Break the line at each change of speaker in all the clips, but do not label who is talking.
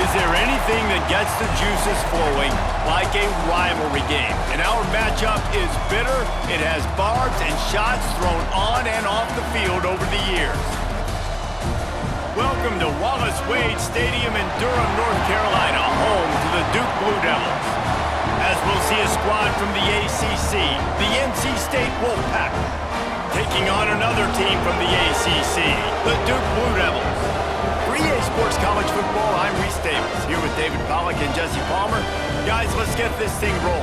Is there anything that gets the juices flowing like a rivalry game? And our matchup is bitter. It has barbs and shots thrown on and off the field over the years. Welcome to Wallace Wade Stadium in Durham, North Carolina, home to the Duke Blue Devils. As we'll see a squad from the ACC, the NC State Wolfpack, taking on another team from the ACC, the Duke Blue Devils. For EA Sports College Football, I'm Reese Davis, here with David Pollack and Jesse Palmer. Guys, let's get this thing rolling.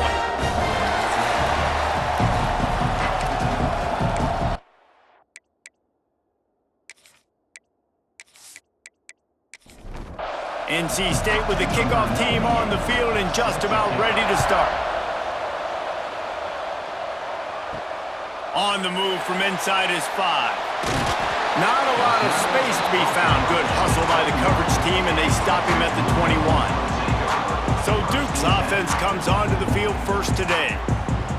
NC State with the kickoff team on the field and just about ready to start. On the move from inside is 5. Not a lot of space to be found. Good hustle by the coverage team, and they stop him at the 21. So Duke's offense comes onto the field first today.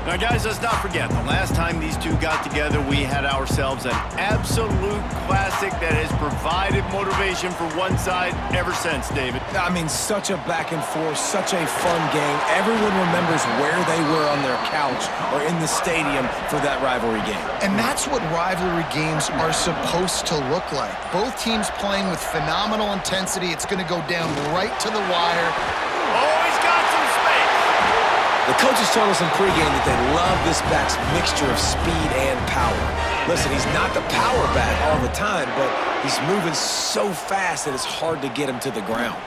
Now, guys, let's not forget, the last time these two got together, we had ourselves an absolute classic that has provided motivation for one side ever since, David.
I mean, such a back and forth, such a fun game. Everyone remembers where they were on their couch or in the stadium for that rivalry game.
And that's what rivalry games are supposed to look like. Both teams playing with phenomenal intensity. It's going to go down right to the wire.
Oh, he's got some space.
The coaches told us in pregame that they love this back's mixture of speed and power. Listen, he's not the power back all the time, but he's moving so fast that it's hard to get him to the ground.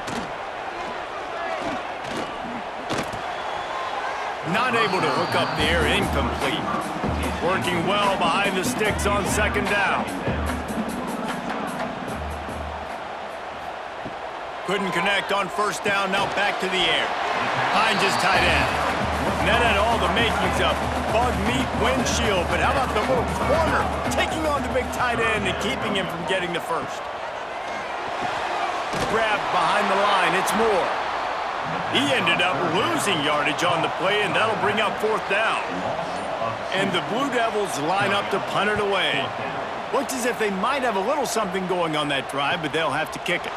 Not able to hook up there, incomplete. Working well behind the sticks on second down. Couldn't connect on first down, now back to the air. Finds his tight end. And that had all the makings of bug meat windshield, but how about the little corner taking on the big tight end and keeping him from getting the first? Grabbed behind the line, it's Moore. He ended up losing yardage on the play, and that'll bring up fourth down. And the Blue Devils line up to punt it away. Looks as if they might have a little something going on that drive, but they'll have to kick it.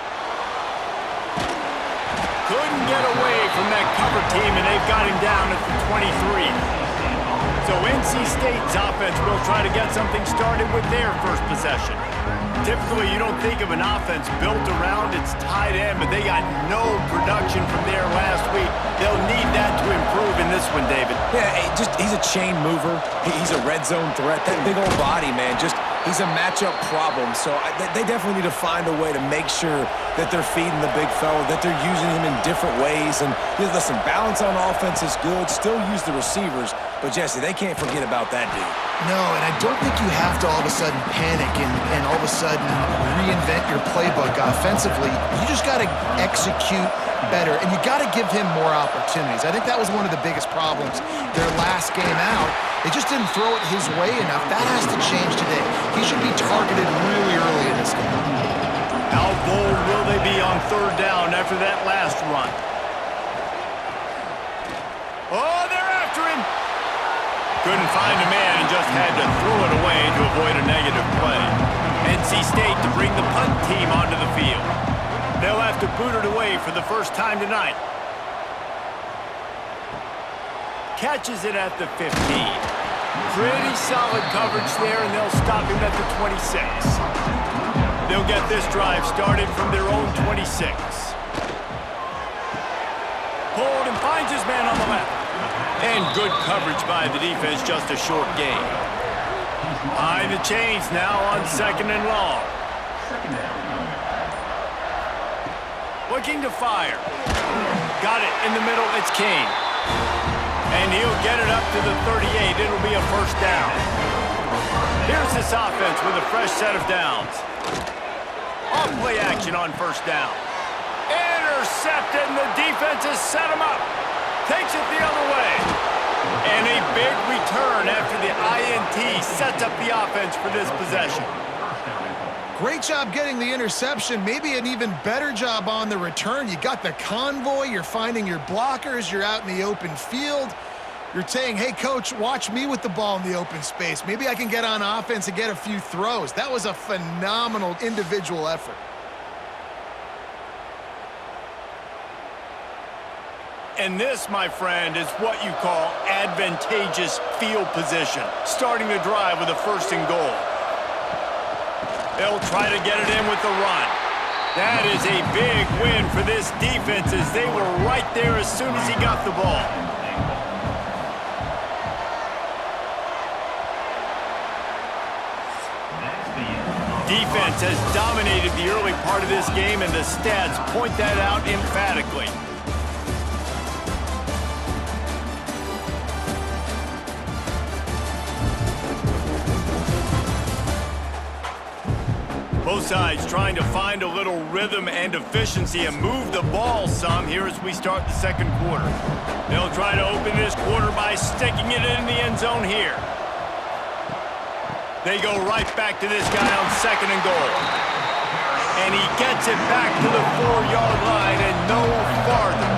Couldn't get away from that cover team, and they've got him down at the 23. So NC State's offense will try to get something started with their first possession. Typically, you don't think of an offense built around its tight end, but they got no production from there last week. They'll need that to improve in this one, David.
Yeah, he's a chain mover. He's a red zone threat. That big old body, man, he's a matchup problem. So they definitely need to find a way to make sure that they're feeding the big fella, that they're using him in different ways. And listen, balance on offense is good. Still use the receivers. But, Jesse, they can't forget about that dude.
No, and I don't think you have to all of a sudden panic and all of a sudden reinvent your playbook offensively. You just got to execute better, and you got to give him more opportunities. I think that was one of the biggest problems their last game out. They just didn't throw it his way enough. That has to change today. He should be targeted really early in this game.
How bold will they be on third down after that last run? Oh, they're after him. Couldn't find a man and just had to throw it away to avoid a negative play. NC State to bring the punt team onto the field. They'll have to boot it away for the first time tonight. Catches it at the 15. Pretty solid coverage there, and they'll stop him at the 26. They'll get this drive started from their own 26. Pulled and finds his man on the left. And good coverage by the defense, just a short gain. Behind the chains now on second and long. Looking to fire. Got it in the middle, it's King. And he'll get it up to the 38. It'll be a first down. Here's this offense with a fresh set of downs. Off play action on first down. Intercepted, and the defense has set him up. Takes it the other way. And a big return after the INT sets up the offense for this possession.
Great job getting the interception. Maybe an even better job on the return. You got the convoy. You're finding your blockers. You're out in the open field. You're saying, hey, coach, watch me with the ball in the open space. Maybe I can get on offense and get a few throws. That was a phenomenal individual effort.
And this, my friend, is what you call advantageous field position. Starting the drive with a 1st and goal. They'll try to get it in with the run. That is a big win for this defense as they were right there as soon as he got the ball. Defense has dominated the early part of this game, and the stats point that out emphatically. Both sides trying to find a little rhythm and efficiency and move the ball some here as we start the 2nd quarter. They'll try to open this quarter by sticking it in the end zone here. They go right back to this guy on 2nd and goal. And he gets it back to the 4-yard line and no farther.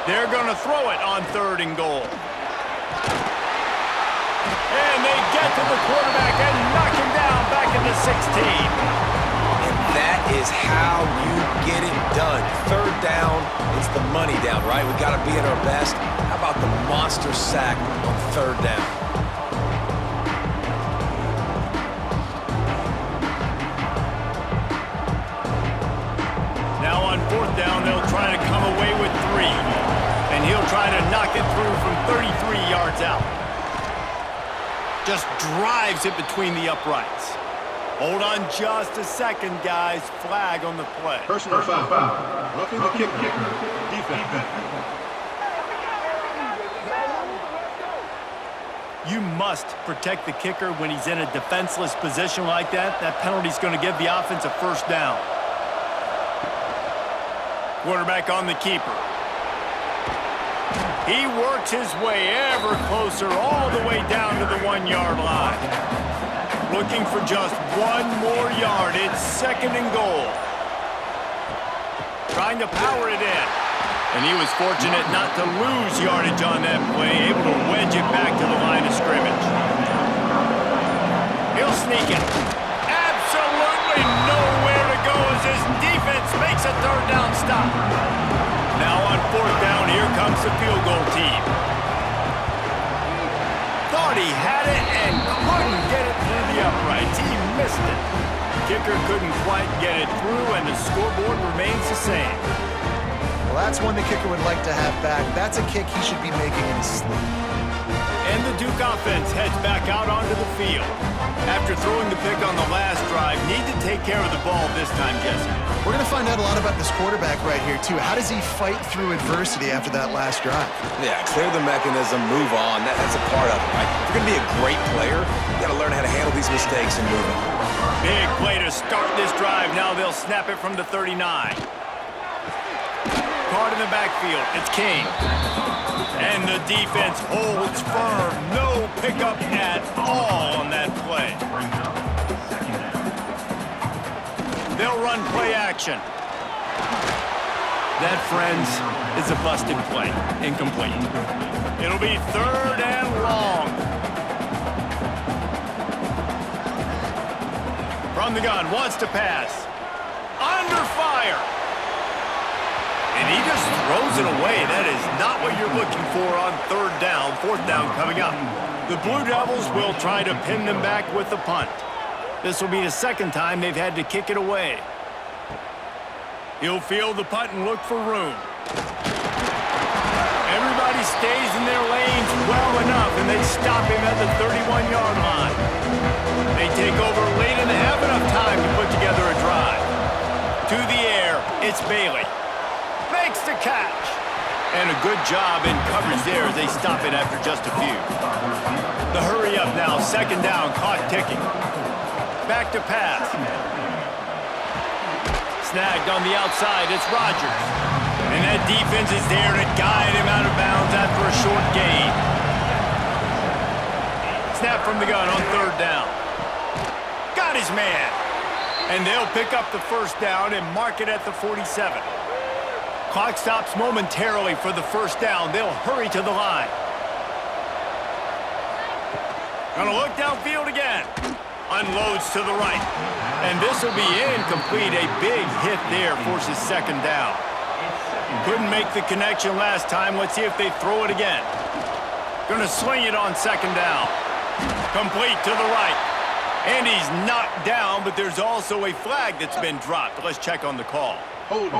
They're going to throw it on 3rd and goal. And they get to the quarterback and knock him down back at the 16.
And that is how you get it done. 3rd down, it's the money down, right? We got to be at our best. How about the monster sack on 3rd down?
Now on 4th down, they'll try to come away with 3. And he'll try to knock it through from 33 yards out. Just drives it between the uprights. Hold on just a second, guys. Flag on the play.
Personal foul. Roughing the kicker. Defense.
You must protect the kicker when he's in a defenseless position like that. That penalty's going to give the offense a 1st down. Quarterback on the keeper. He works his way ever closer all the way down to the 1-yard line. Looking for just 1 more yard. It's 2nd and goal. Trying to power it in. And he was fortunate not to lose yardage on that play, able to wedge it back to the line of scrimmage. He'll sneak it. Absolutely nowhere to go as his defense makes a 3rd down stop. Now on 4th down, here comes the field goal team. Thought he had it and couldn't get it through the uprights. He missed it. Kicker couldn't quite get it through, and the scoreboard remains the same.
Well, that's one the kicker would like to have back. That's a kick he should be making in his sleep.
And the Duke offense heads back out onto the field. After throwing the pick on the last drive, need to take care of the ball this time, Jesse.
We're going to find out a lot about this quarterback right here, too. How does he fight through adversity after that last drive?
Yeah, clear the mechanism, move on. That's a part of it, right? If you're going to be a great player, you got to learn how to handle these mistakes and move it.
Big play to start this drive. Now they'll snap it from the 39. Caught in the backfield. It's King. And the defense holds firm. No pickup at all on that play. They'll run play action. That, friends, is a busted play. Incomplete. It'll be 3rd and long. From the gun, wants to pass. Under fire. And he just throws it away. That is not what you're looking for on 3rd down. 4th down coming up. The Blue Devils will try to pin them back with the punt. This will be the 2nd time they've had to kick it away. He'll field the punt and look for room. Everybody stays in their lanes well enough, and they stop him at the 31-yard line. They take over late and have enough time to put together a drive. To the air, it's Bailey. Makes the catch. And a good job in coverage there as they stop it after just a few. The hurry up now, 2nd down, clock ticking. Back to pass. Snagged on the outside, it's Rodgers. And that defense is there to guide him out of bounds after a short gain. Snap from the gun on 3rd down. Got his man. And they'll pick up the 1st down and mark it at the 47. Clock stops momentarily for the 1st down. They'll hurry to the line. Gonna look downfield again. Unloads to the right. And this will be incomplete. A big hit there forces second down. Couldn't make the connection last time. Let's see if they throw it again. Gonna sling it on second down. Complete to the right. And he's knocked down, but there's also a flag that's been dropped. Let's check on the call.
Hold.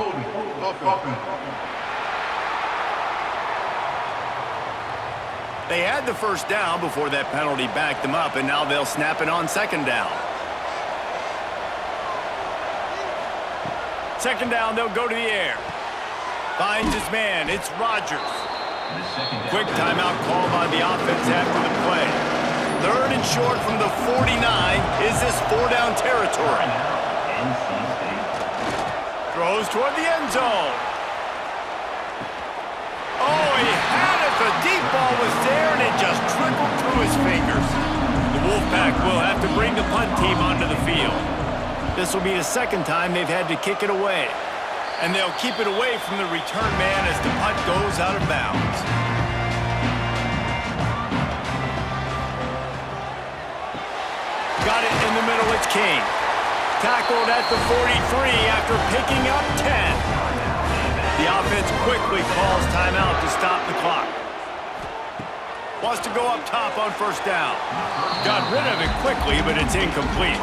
They had the first down before that penalty backed them up, and now they'll snap it on second down. Second down, they'll go to the air. Finds his man. It's Rodgers. Quick timeout call by the offense after the play. Third and short from the 49. Is this four-down territory? Throws toward the end zone. Oh, he had it. The deep ball was there, and it just trickled through his fingers. The Wolfpack will have to bring the punt team onto the field. This will be the second time they've had to kick it away. And they'll keep it away from the return man as the punt goes out of bounds. Got it in the middle, it's King. Tackled at the 43 after picking up 10. The offense quickly calls timeout to stop the clock. Wants to go up top on first down. Got rid of it quickly, but it's incomplete.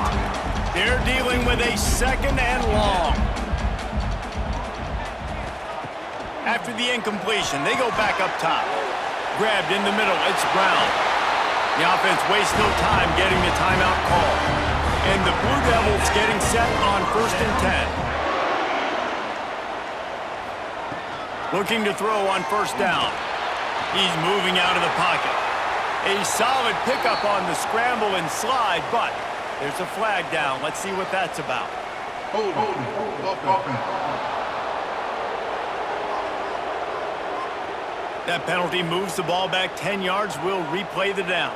They're dealing with a second and long. After the incompletion, they go back up top. Grabbed in the middle, it's Brown. The offense wastes no time getting the timeout call. And the Blue Devils getting set on first and 10. Looking to throw on first down. He's moving out of the pocket. A solid pickup on the scramble and slide, but there's a flag down. Let's see what that's about.
Hold.
That penalty moves the ball back 10 yards. We'll replay the down.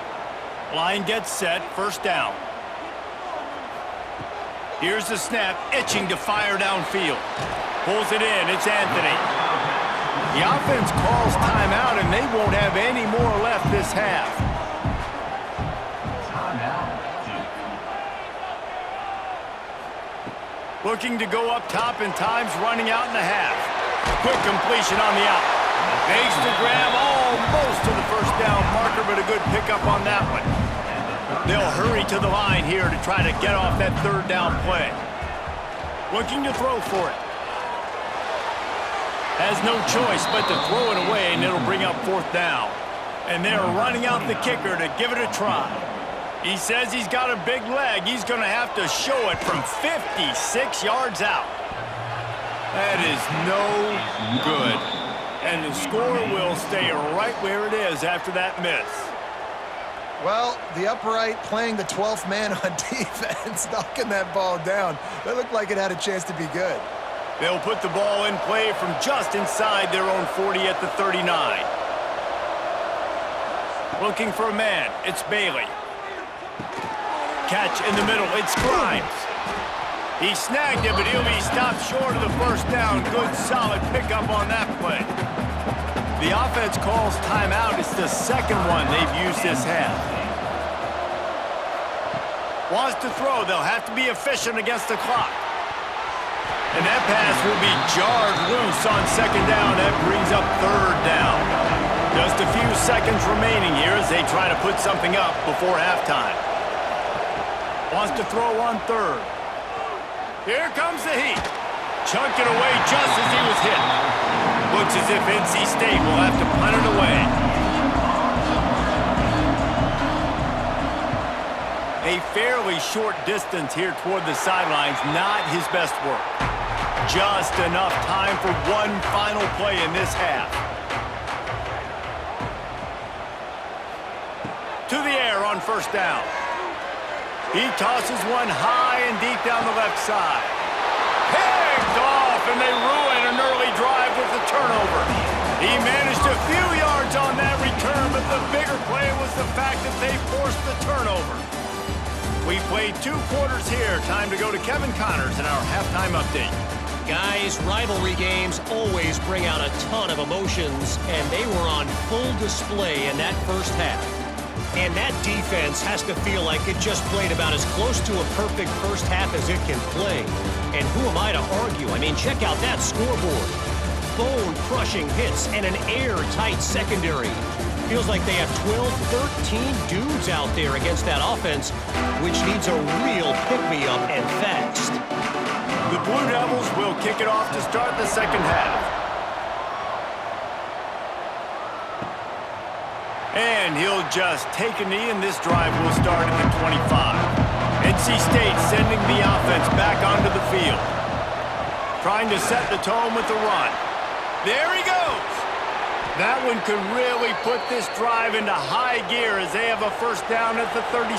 Line gets set, first down. Here's the snap, itching to fire downfield. Pulls it in, it's Anthony. The offense calls timeout, and they won't have any more left this half. Looking to go up top, and time's running out in the half. Quick completion on the out. Makes the grab almost to the first down marker, but a good pickup on that one. They'll hurry to the line here to try to get off that third down play. Looking to throw for it. Has no choice but to throw it away, and it'll bring up fourth down. And they're running out the kicker to give it a try. He says he's got a big leg. He's going to have to show it from 56 yards out. That is no good. And the score will stay right where it is after that miss.
Well, the upright playing the 12th man on defense, knocking that ball down. That looked like it had a chance to be good.
They'll put the ball in play from just inside their own 40 at the 39. Looking for a man, it's Bailey. Catch in the middle, it's Grimes. He snagged it, but he'll be stopped short of the first down. Good, solid pickup on that play. The offense calls timeout. It's the second one they've used this half. Wants to throw. They'll have to be efficient against the clock. And that pass will be jarred loose on second down. That brings up third down. Just a few seconds remaining here as they try to put something up before halftime. Wants to throw on third. Here comes the heat. Chunk it away just as he was hit. Looks as if NC State will have to punt it away. A fairly short distance here toward the sidelines. Not his best work. Just enough time for one final play in this half. To the air on first down. He tosses one high and deep down the left side. Picked off, and they ruin an early drive with the turnover. He managed a few yards on that return, but the bigger play was the fact that they forced the turnover. We played 2 quarters here. Time to go to Kevin Connors in our halftime update.
Guys, rivalry games always bring out a ton of emotions, and they were on full display in that first half. And that defense has to feel like it just played about as close to a perfect first half as it can play. And who am I to argue? I mean, check out that scoreboard. Bone-crushing hits and an airtight secondary. Feels like they have 12, 13 dudes out there against that offense, which needs a real pick-me-up and fast.
The Blue Devils will kick it off to start the second half. And he'll just take a knee, and this drive will start at the 25. NC State sending the offense back onto the field. Trying to set the tone with the run. There he goes. That one could really put this drive into high gear as they have a first down at the 37.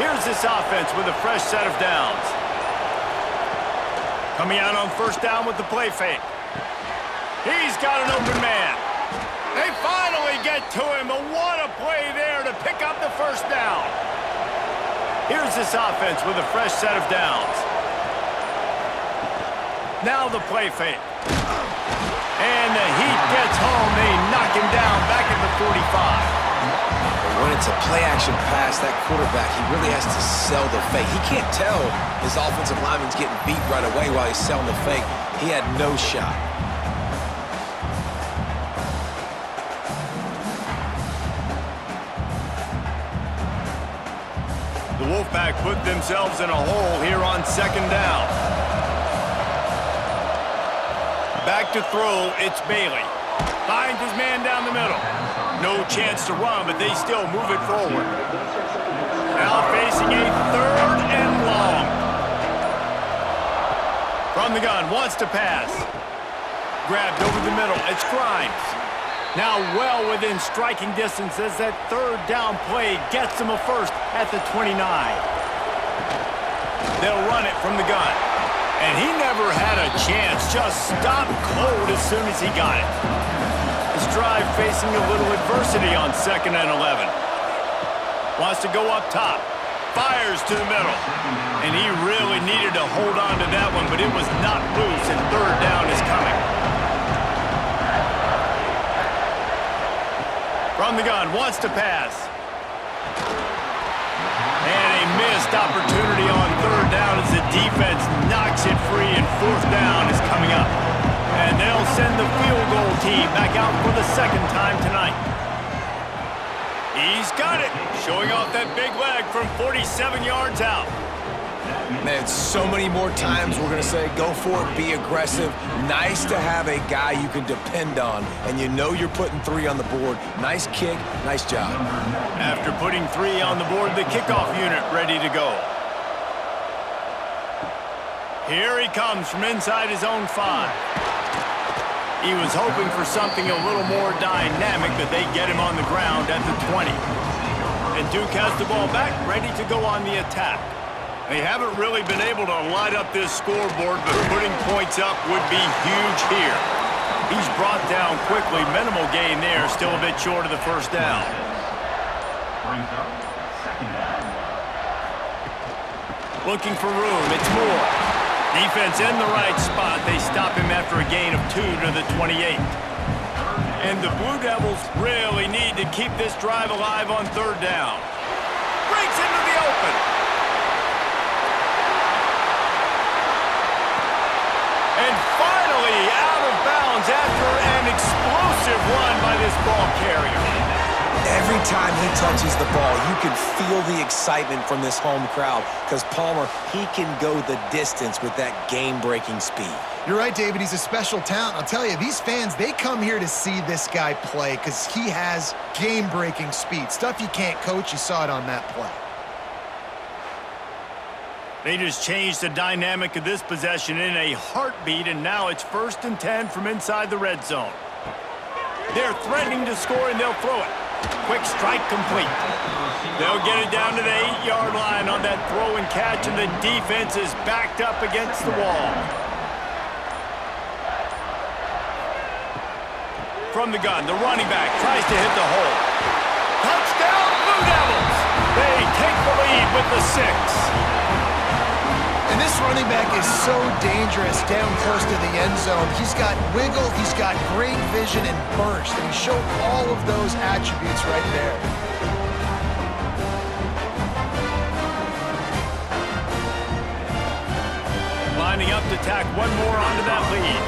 Here's this offense with a fresh set of downs. Coming out on first down with the play fake. He's got an open man. They finally get to him, but what a play there to pick up the first down. Here's this offense with a fresh set of downs. Now the play fake. And the Heat gets home. They knock him down back at the 45.
When it's a play-action pass, that quarterback, he really has to sell the fake. He can't tell his offensive lineman's getting beat right away while he's selling the fake. He had no shot.
The Wolfpack put themselves in a hole here on second down. Back to throw, it's Bailey. Finds his man down the middle. No chance to run, but they still move it forward. Now facing a third and long. From the gun, wants to pass. Grabbed over the middle, it's Grimes. Now well within striking distance as that third down play gets him a first at the 29. They'll run it from the gun. And he never had a chance, just stopped cold as soon as he got it. His drive facing a little adversity on 2nd and 11. Wants to go up top. Fires to the middle. And he really needed to hold on to that one, but it was not loose, and third down is coming. From the gun, wants to pass. And a missed opportunity on third down as the defense knocks it free, and fourth down is coming up. And they'll send the field goal team back out for the second time tonight. He's got it, showing off that big leg from 47 yards out.
Man, so many more times we're going to say, go for it, be aggressive. Nice to have a guy you can depend on, and you know you're putting 3 on the board. Nice kick, nice job.
After putting 3 on the board, the kickoff unit ready to go. Here he comes from inside his own 5. He was hoping for something a little more dynamic, but they get him on the ground at the 20. And Duke has the ball back, ready to go on the attack. They haven't really been able to light up this scoreboard, but putting points up would be huge here. He's brought down quickly. Minimal gain there, still a bit short of the first down. Looking for room, it's Moore. Defense in the right spot. They stop him after a gain of 2 to the 28. And the Blue Devils really need to keep this drive alive on third down. Breaks into the open. And finally out of bounds after an explosive run by this ball carrier.
Every time he touches the ball, you can feel the excitement from this home crowd because Palmer, he can go the distance with that game-breaking speed.
You're right, David. He's a special talent. I'll tell you, these fans, they come here to see this guy play because he has game-breaking speed. Stuff you can't coach. You saw it on that play.
They just changed the dynamic of this possession in a heartbeat, and now it's 1st and 10 from inside the red zone. They're threatening to score, and they'll throw it. Quick strike complete. They'll get it down to the 8-yard line on that throw and catch, and the defense is backed up against the wall. From the gun, the running back tries to hit the hole. Touchdown, Blue Devils! They take the lead with the 6.
And this running back is so dangerous down close to the end zone. He's got wiggle, he's got great vision and burst, and he showed all of those attributes right there.
lining up to tack one more onto that lead.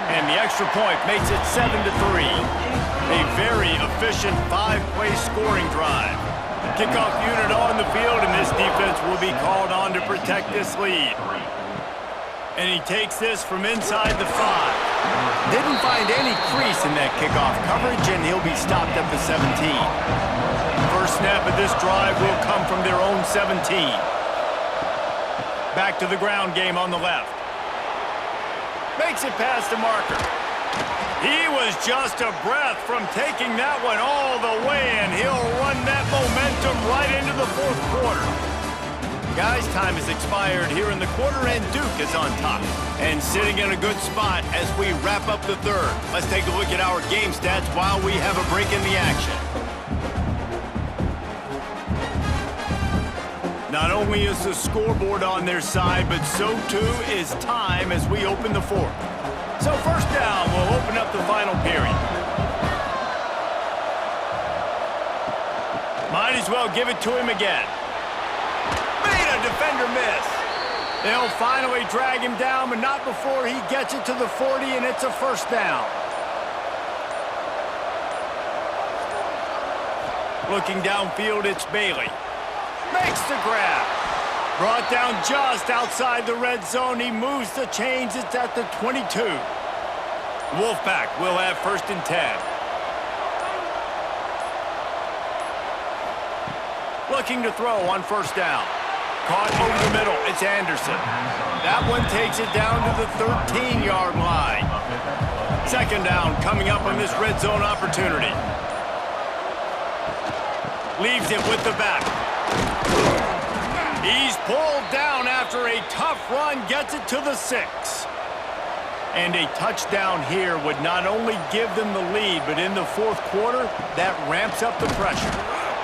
And the extra point makes it 7-3. A very efficient 5-play scoring drive. Kickoff unit on the field, and this defense will be called on to protect this lead. And he takes this from inside the 5. Didn't find any crease in that kickoff coverage, and he'll be stopped at the 17. First snap of this drive will come from their own 17. Back to the ground game on the left. Makes it past the marker. He was just a breath from taking that one all the way, and he'll run that momentum right into the fourth quarter. Guys, time has expired here in the quarter, and Duke is on top and sitting in a good spot as we wrap up the third. Let's take a look at our game stats while we have a break in the action. Not only is the scoreboard on their side, but so too is time as we open the fourth. So first down, we'll open up the final period. Might as well give it to him again. Made a defender miss. They'll finally drag him down, but not before he gets it to the 40, and it's a first down. Looking downfield, it's Bailey. Makes the grab. Brought down just outside the red zone. He moves the chains. It's at the 22. Wolfpack will have first and 10. Looking to throw on first down. Caught over the middle. It's Anderson. That one takes it down to the 13-yard line. Second down coming up on this red zone opportunity. Leaves it with the back. He's pulled down after a tough run, gets it to the 6. And a touchdown here would not only give them the lead, but in the fourth quarter, that ramps up the pressure.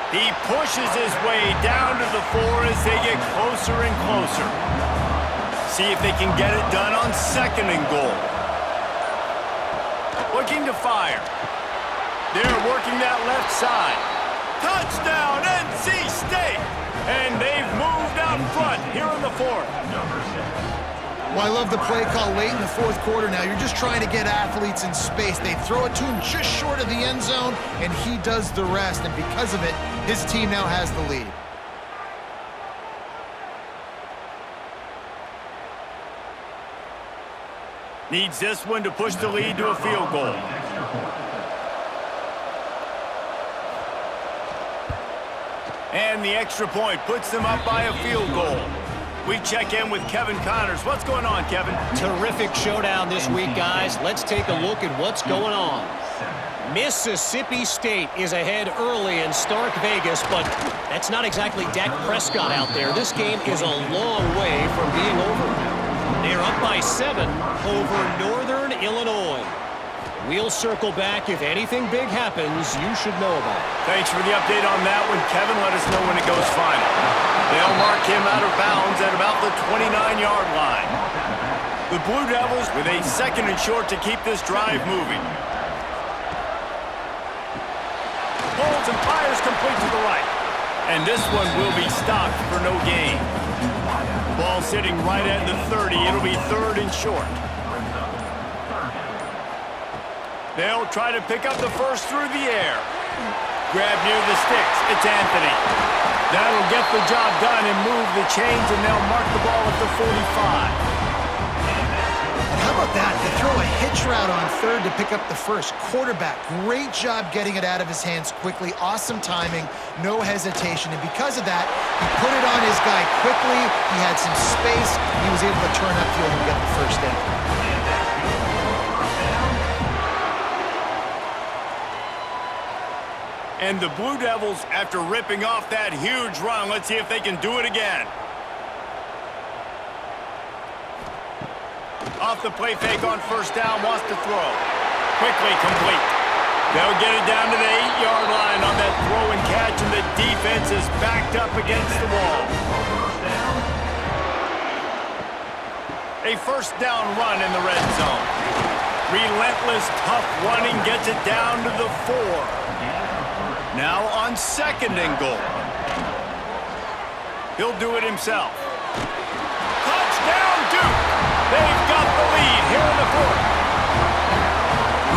He pushes his way down to the 4 as they get closer and closer. See if they can get it done on second and goal. Looking to fire. They're working that left side. Touchdown, NC State! And they've moved out front here in the fourth.
Well, I love the play call late in the fourth quarter now. You're just trying to get athletes in space. They throw it to him just short of the end zone, and he does the rest. And because of it, his team now has the lead.
Needs this one to push the lead to a field goal. And the extra point puts them up by a field goal. We check in with Kevin Connors. What's going on, Kevin?
Terrific showdown this week, guys. Let's take a look at what's going on. Mississippi State is ahead early in Stark Vegas, but that's not exactly Dak Prescott out there. This game is a long way from being over. They're up by 7 over Northern Illinois. We'll circle back. If anything big happens, you should know about it.
Thanks for the update on that one, Kevin. Let us know when it goes final. They'll mark him out of bounds at about the 29-yard line. The Blue Devils with a second and short to keep this drive moving. Pulls and fires complete to the right. And this one will be stopped for no gain. Ball sitting right at the 30. It'll be third and short. They'll try to pick up the first through the air. Grab near the sticks. It's Anthony. That'll get the job done and move the chains, and they'll mark the ball at the 45.
And how about that? They throw a hitch route on third to pick up the first. Quarterback, great job getting it out of his hands quickly. Awesome timing, no hesitation. And because of that, he put it on his guy quickly. He had some space. He was able to turn upfield and get the first down.
And the Blue Devils, after ripping off that huge run, let's see if they can do it again. Off the play fake on first down, wants to throw. Quickly complete. They'll get it down to the 8-yard line on that throw and catch, and the defense is backed up against the wall. A first down run in the red zone. Relentless, tough running gets it down to the 4. Now on second and goal. He'll do it himself. Touchdown, Duke! They've got the lead here in the fourth.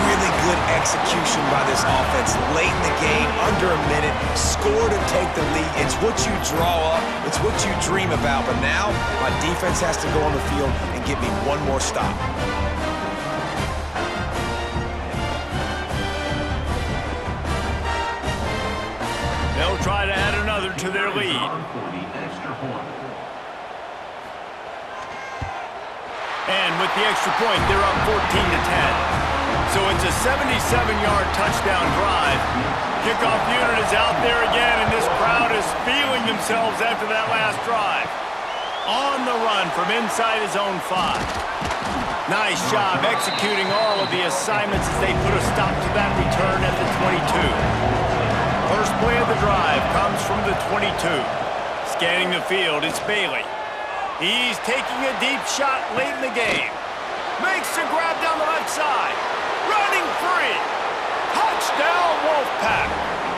Really good execution by this offense late in the game, under a minute, score to take the lead. It's what you draw up, it's what you dream about, but now my defense has to go on the field and get me one more stop.
They'll try to add another to their lead. And with the extra point, they're up 14-10. So it's a 77-yard touchdown drive. Kickoff unit is out there again, and this crowd is feeling themselves after that last drive. On the run from inside his own 5. Nice job executing all of the assignments as they put a stop to that return at the 22. First play of the drive comes from the 22. Scanning the field, it's Bailey. He's taking a deep shot late in the game. Makes a grab down the left side. Running free. Touchdown, Wolfpack.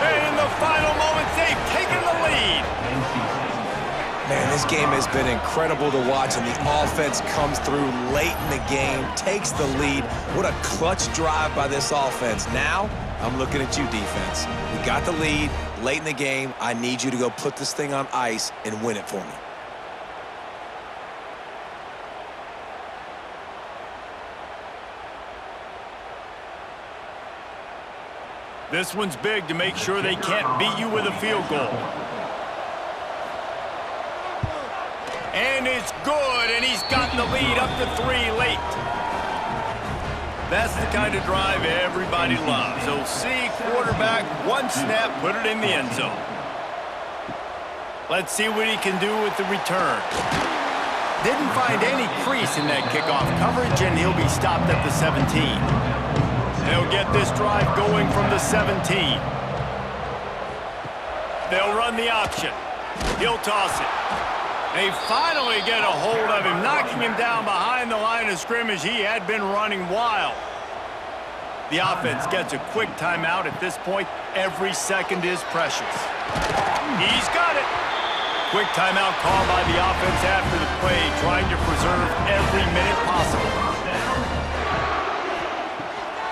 And in the final moments, they've taken the lead.
Man, this game has been incredible to watch, and the offense comes through late in the game, takes the lead. What a clutch drive by this offense. Now, I'm looking at you, defense. We got the lead late in the game. I need you to go put this thing on ice and win it for me.
This one's big to make sure they can't beat you with a field goal. And it's good, and he's gotten the lead up to 3 late. That's the kind of drive everybody loves. So see quarterback, one snap, put it in the end zone. Let's see what he can do with the return. Didn't find any crease in that kickoff coverage, and he'll be stopped at the 17. They'll get this drive going from the 17. They'll run the option. He'll toss it. They finally get a hold of him, knocking him down behind the line of scrimmage. He had been running wild. The offense gets a quick timeout at this point. Every second is precious. He's got it. Quick timeout call by the offense after the play, trying to preserve every minute possible.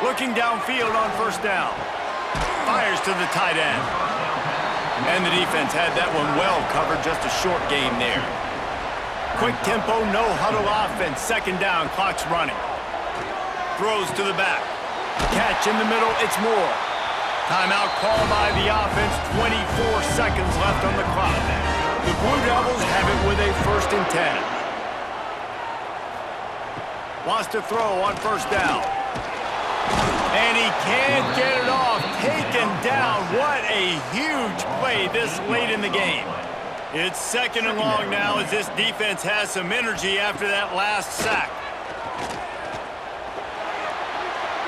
Looking downfield on first down. Fires to the tight end. And the defense had that one well covered, just a short game there. Quick tempo, no huddle offense. Second down, clock's running. Throws to the back. Catch in the middle, it's Moore. Timeout call by the offense, 24 seconds left on the clock. The Blue Devils have it with a 1st and 10. Wants to throw on first down. And he can't get it off. Taken down. What a huge play this late in the game. It's 2nd and long now as this defense has some energy after that last sack.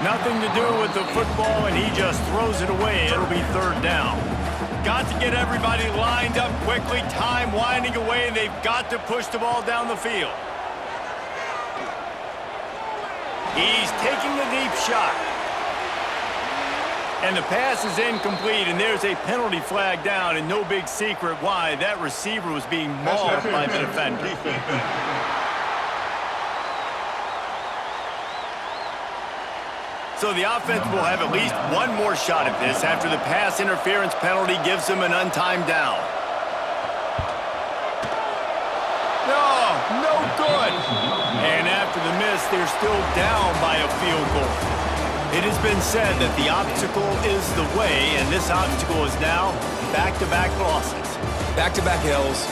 Nothing to do with the football, and he just throws it away. It'll be 3rd down. Got to get everybody lined up quickly. Time winding away, and they've got to push the ball down the field. He's taking the deep shot. And the pass is incomplete, and there's a penalty flag down, and no big secret why. That receiver was being mauled by the defender. So the offense will have at least one more shot at this after the pass interference penalty gives them an untimed down. No good. And after the miss, they're still down by a field goal. It has been said that the obstacle is the way, and this obstacle is now back-to-back losses.
Back-to-back L's.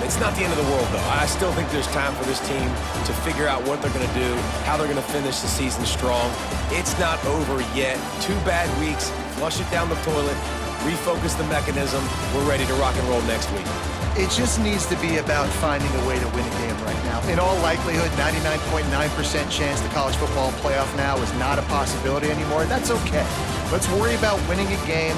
It's not the end of the world, though. I still think there's time for this team to figure out what they're going to do, how they're going to finish the season strong. It's not over yet. 2 bad weeks. Flush it down the toilet. Refocus the mechanism. We're ready to rock and roll next week.
It just needs to be about finding a way to win a game right now. In all likelihood, 99.9% chance the college football playoff now is not a possibility anymore. That's okay. Let's worry about winning a game